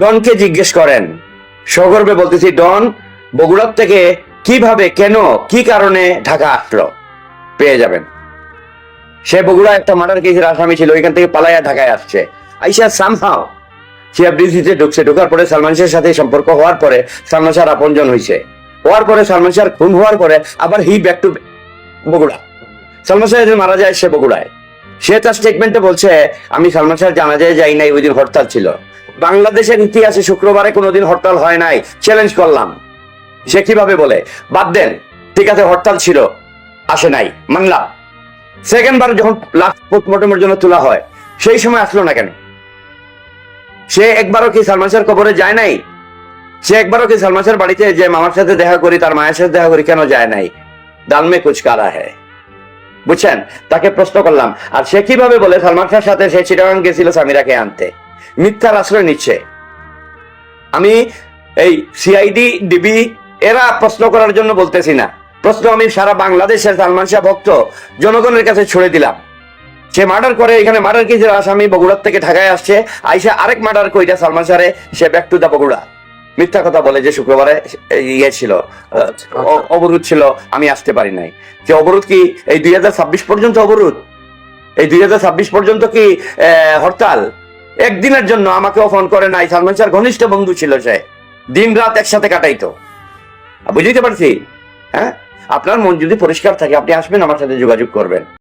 ডনকে জিজ্ঞেস করেন, সগর্বে বলতেছি, ডন বগুড়ার থেকে কিভাবে, কেন, কি কারণে ঢাকা আসলো, পেয়ে যাবেন। সে বগুড়া একটা মার্ডার কেসের আসামি ছিল, ওইখান থেকে পালাইয়া ঢাকায় আসছে। আইসা সামহাও সিআরডিসিতে ঢুকছে, ঢোকার পরে সালমান শাহের সাথে সম্পর্ক হওয়ার পরে সালমান শাহ আপনজন হয়েছে, হওয়ার পরে সালমান শাহ খুন হওয়ার পরে আবার হি ব্যাক টু বগুড়া। সালমান শাহ মারা যায় সে বগুড়ায়। সে তার স্টেটমেন্টে বলছে, আমি সালমান শাহ জানাজায় যাই নাই, ওই দিন হরতাল ছিল। বাংলাদেশের ইতিহাসে শুক্রবারে কোনোদিন হরতাল হয় নাই, চ্যালেঞ্জ করলাম। সে কিভাবে বলে? বাদ দেন, ঠিক আছে হরতাল ছিল, আসে নাই, মানলাম। সেকেন্ড বার যখন লাস্ট পোস্টমর্টমের জন্য তোলা হয়, সেই সময় আসলো না কেন? সে একবারও কি সালমান শাহর কবরে যায় নাই? সে একবারও কি সালমান শাহর বাড়িতে যে মামার সাথে দেখা করি, তার মায়ের সাথে দেখা করি, কেন যায় নাই? দাল মে কুছ কালা হ্যায়। বুঝছেন? তাকে প্রশ্ন করলাম। আর সে কিভাবে বলে সালমান শাহর সাথে সে চিটাগাং গেছিল সামিরাকে আনতে? মিথ্যার আশ্রয় নিচ্ছে। আমি এই সিআইডি, ডিবি এরা প্রশ্ন করার জন্য বলতেছি না, প্রশ্ন আমি সারা বাংলাদেশের সালমান শাহ ভক্ত জনগণের কাছে ছুড়ে দিলাম। সে মার্ডার করে, এখানে মার্ডার কেসের আসামি বগুড়ার থেকে ঢাকায় আসছে, আইসা আরেক মার্ডার কইটা সালমান শাহরে, সে ব্যাক টু দা বগুড়া। মিথ্যা কথা বলে যে শুক্রবারে ইয়ে ছিল, অবরোধ ছিল, আমি আসতে পারি নাই। যে অবরোধ কি এই 2026 পর্যন্ত অবরোধ? এই 2026 পর্যন্ত কি হরতাল? একদিনের জন্য আমাকেও ফোন করে নাই। সালমান শাহর ঘনিষ্ঠ বন্ধু ছিল, সে দিন রাত একসাথে কাটাইতো। বুঝতে পারছি? হ্যাঁ, আপনার মন যদি পরিষ্কার থাকে আপনি আসবেন, আমার সাথে যোগাযোগ করবেন।